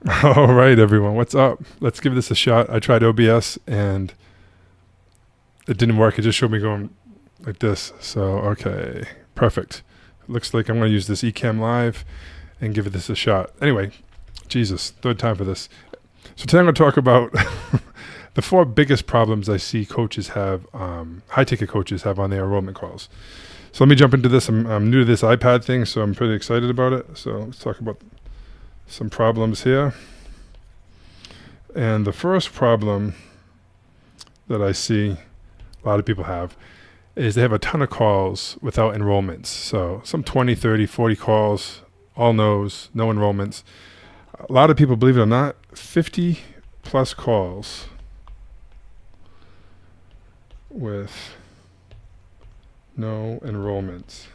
All right, everyone, what's up? Let's give this a shot. I tried OBS and it didn't work. It just showed me going like this. So, okay, perfect. It looks like I'm going to use this Ecamm Live and give this a shot. Anyway, Jesus, third time for this. So today I'm going to talk about the four biggest problems I see coaches have, high-ticket coaches have on their enrollment calls. So let me jump into this. I'm new to this iPad thing, so I'm pretty excited about it. So let's talk about some problems here. And the first problem that I see a lot of people have is they have a ton of calls without enrollments. So some 20, 30, 40 calls, all no's, no enrollments. A lot of people, believe it or not, 50 plus calls with no enrollments.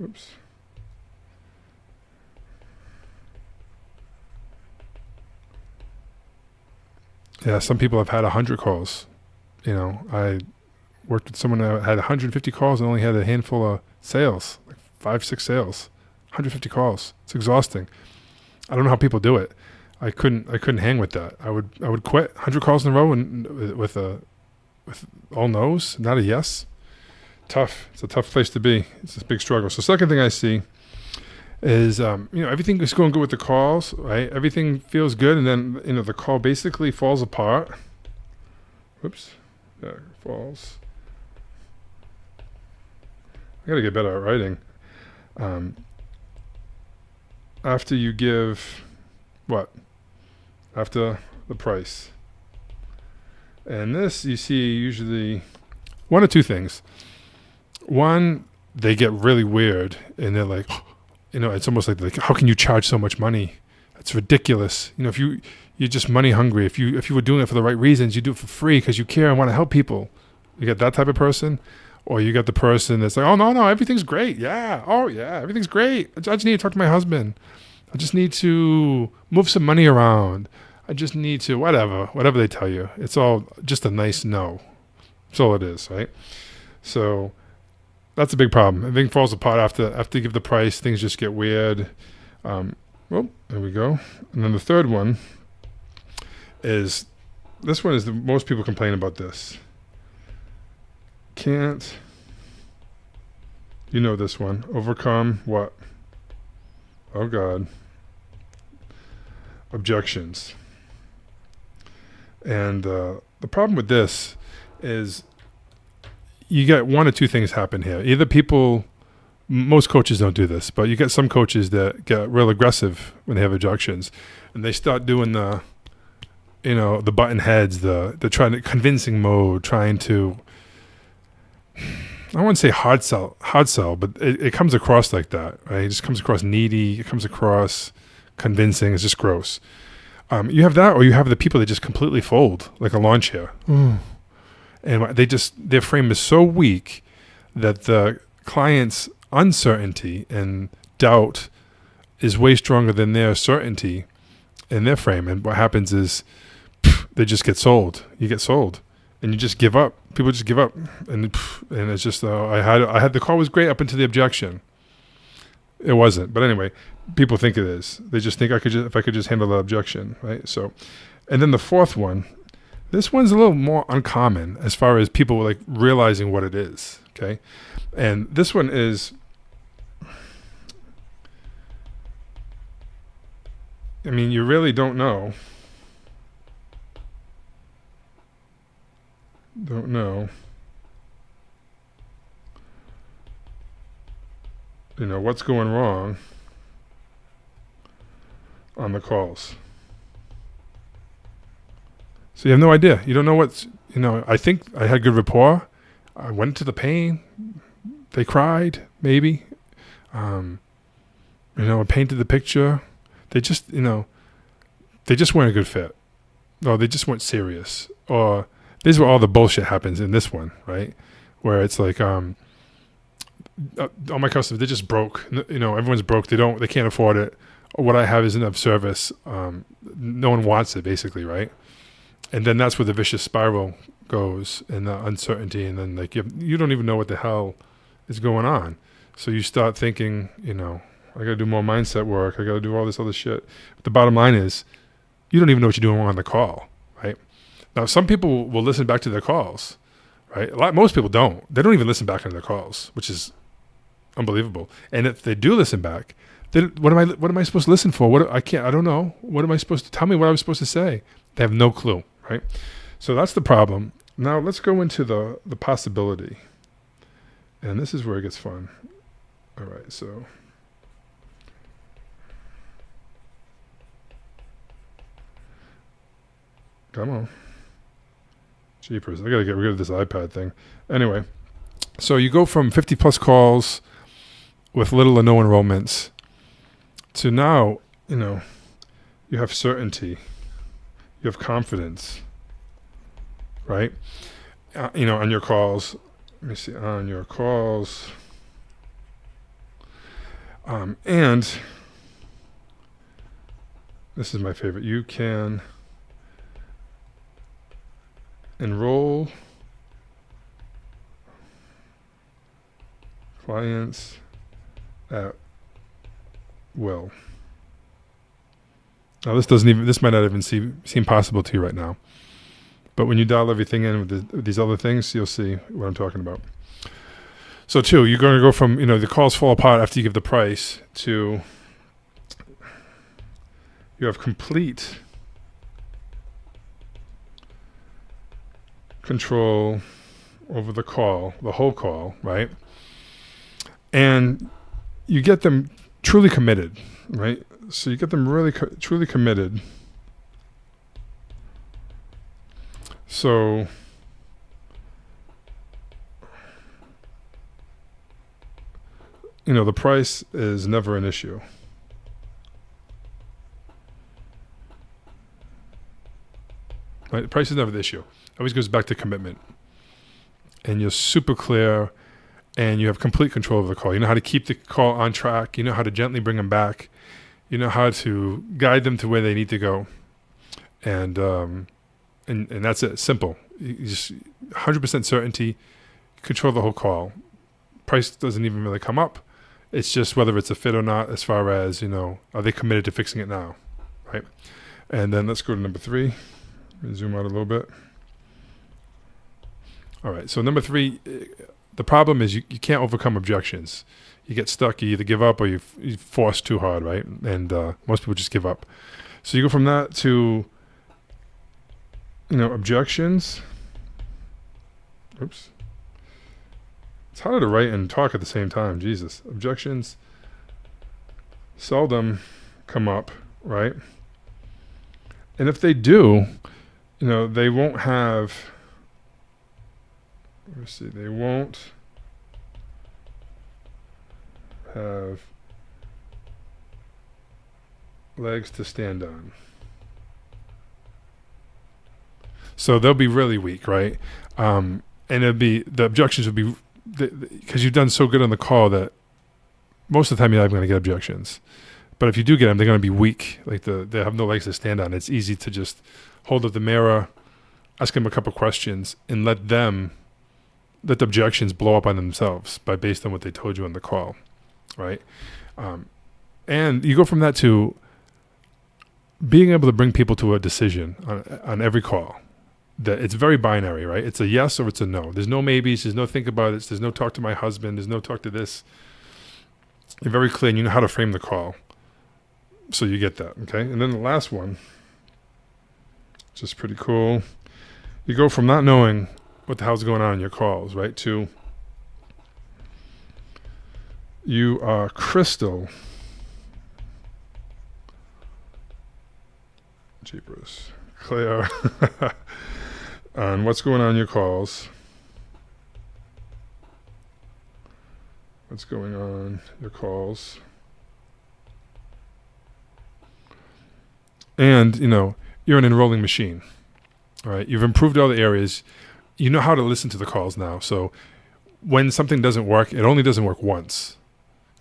Oops. Yeah, some people have had 100 calls. You know, I worked with someone that had 150 calls and only had a handful of sales, like 5, 6 sales. 150 calls. It's exhausting. I don't know how people do it. I couldn't hang with that. I would quit. 100 calls in a row and with all no's, not a yes. Tough. It's a tough place to be. It's a big struggle. So second thing I see is everything is going good with the calls, right? Everything feels good, and then the call basically falls apart. Whoops, yeah, falls. I gotta get better at writing. After you give what? After the price. And this you see usually one or two things. One, they get really weird and they're like, it's almost like how can you charge so much money? That's ridiculous. If you're just money hungry, if you were doing it for the right reasons, you do it for free because you care and want to help people. You got that type of person, or you got the person that's like, oh no, everything's great. Yeah, oh yeah, everything's great. I just need to talk to my husband. I just need to move some money around. I just need to whatever they tell you. It's all just a nice no. That's all it is, right? So that's a big problem. Everything falls apart after you give the price. Things just get weird. There we go. And then the third one is, this one is the most people complain about this. Can't, this one, overcome what? Oh God. Objections. And the problem with this is you get one or two things happen here. Either most coaches don't do this, but you get some coaches that get real aggressive when they have objections, and they start doing the button heads, the convincing mode, trying to, I wouldn't say hard sell, but it comes across like that, right? It just comes across needy. It comes across convincing. It's just gross. You have that, or you have the people that just completely fold like a lawn chair. And their frame is so weak that the client's uncertainty and doubt is way stronger than their certainty in their frame. And what happens is they just get sold. You get sold, and you just give up. People just give up, and it's just I had the call was great up until the objection. It wasn't, but anyway, people think it is. They just think if I could just handle the objection, right? So, and then the fourth one. This one's a little more uncommon as far as people like realizing what it is, okay? And this one is, you really don't know. What's going wrong on the calls. So you have no idea. You don't know I think I had good rapport. I went to the pain. They cried, maybe. I painted the picture. They just, they just weren't a good fit. No, they just weren't serious. Or this is where all the bullshit happens in this one, right? Where it's like, all my customers, they're just broke. Everyone's broke. They can't afford it. What I have isn't of service. No one wants it, basically, right? And then that's where the vicious spiral goes, and the uncertainty, and then like you don't even know what the hell is going on. So you start thinking, I got to do more mindset work. I got to do all this other shit. But the bottom line is, you don't even know what you're doing wrong on the call, right? Now, some people will listen back to their calls, right? Most people don't. They don't even listen back on their calls, which is unbelievable. And if they do listen back, then what am I supposed to listen for? I don't know. What am I supposed to tell me what I was supposed to say? They have no clue, right? So that's the problem. Now let's go into the possibility. And this is where it gets fun. All right, so come on. Jeepers, I gotta get rid of this iPad thing. Anyway, so you go from 50 plus calls with little or no enrollments to now, you have certainty, you have confidence, right? On your calls. Let me see, on your calls. And this is my favorite. You can enroll clients at will. Now this might not even seem possible to you right now, but when you dial everything in with these other things, you'll see what I'm talking about. So 2, you're going to go from, the calls fall apart after you give the price to you have complete control over the call, the whole call, right? And you get them truly committed, right? So you get them really truly committed. So the price is never an issue. Right? The price is never the issue. It always goes back to commitment. And you're super clear and you have complete control of the call. You know how to keep the call on track. You know how to gently bring them back. You know how to guide them to where they need to go. And that's it. Simple. You just 100% certainty. Control the whole call. Price doesn't even really come up. It's just whether it's a fit or not as far as, are they committed to fixing it now, right? And then let's go to number 3. Let me zoom out a little bit. All right, so number 3, the problem is you can't overcome objections. You get stuck, you either give up or you force too hard, right? And most people just give up. So you go from that to, objections. Oops. It's harder to write and talk at the same time. Jesus. Objections seldom come up, right? And if they do, they won't have, they won't have legs to stand on. So they'll be really weak, right? And the objections would be, because you've done so good on the call that most of the time you're not going to get objections. But if you do get them, they're going to be weak. Like they have no legs to stand on. It's easy to just hold up the mirror, ask them a couple questions, and let the objections blow up on themselves based on what they told you on the call, right? And you go from that to being able to bring people to a decision on every call. That it's very binary, right? It's a yes or it's a no. There's no maybes. There's no think about it. There's no talk to my husband. There's no talk to this. You're very clear and you know how to frame the call. So you get that, okay? And then the last one, which is pretty cool. You go from not knowing what the hell's going on in your calls, right, to you are crystal. Jeepers. Clear on what's going on in your calls. What's going on in your calls. And, you're an enrolling machine. All right. You've improved all the areas. You know how to listen to the calls now. So when something doesn't work, it only doesn't work once.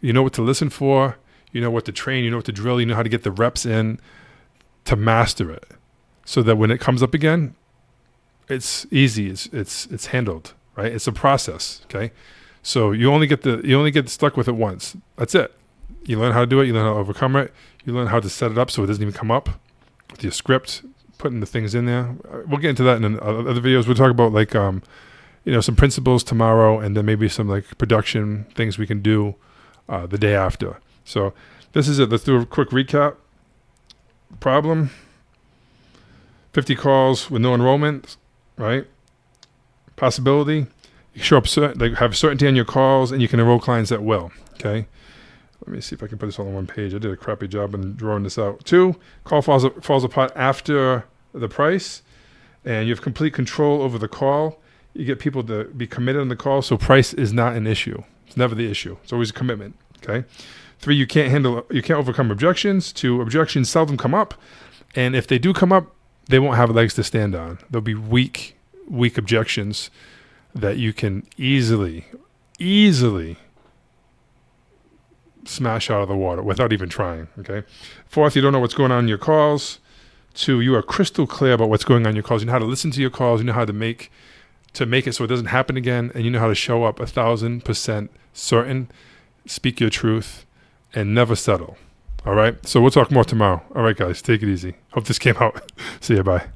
You know what to listen for. You know what to train. You know what to drill. You know how to get the reps in to master it. So that when it comes up again, it's easy. It's handled, right? It's a process. Okay. So you only get stuck with it once. That's it. You learn how to do it. You learn how to overcome it. You learn how to set it up so it doesn't even come up. with your script, putting the things in there. We'll get into that in other videos. We'll talk about like some principles tomorrow, and then maybe some like production things we can do the day after. So this is it. Let's do a quick recap. Problem: 50 calls with no enrollment, right? Possibility: you show up, have certainty on your calls, and you can enroll clients at will. Okay. Let me see if I can put this all on one page. I did a crappy job in drawing this out. 2, call falls apart after the price, and you have complete control over the call. You get people to be committed on the call, so price is not an issue. It's never the issue. It's always a commitment. Okay. 3, you can't overcome objections. 2, objections seldom come up, and if they do come up, they won't have legs to stand on. They'll be weak objections that you can easily smash out of the water without even trying. Okay. 4th, you don't know what's going on in your calls. 2, you are crystal clear about what's going on in your calls. You know how to listen to your calls. You know how to make it so it doesn't happen again, and you know how to show up 1,000% certain, speak your truth, and never settle. All right. So we'll talk more tomorrow. All right, guys, take it easy. Hope this came out. See you. Bye.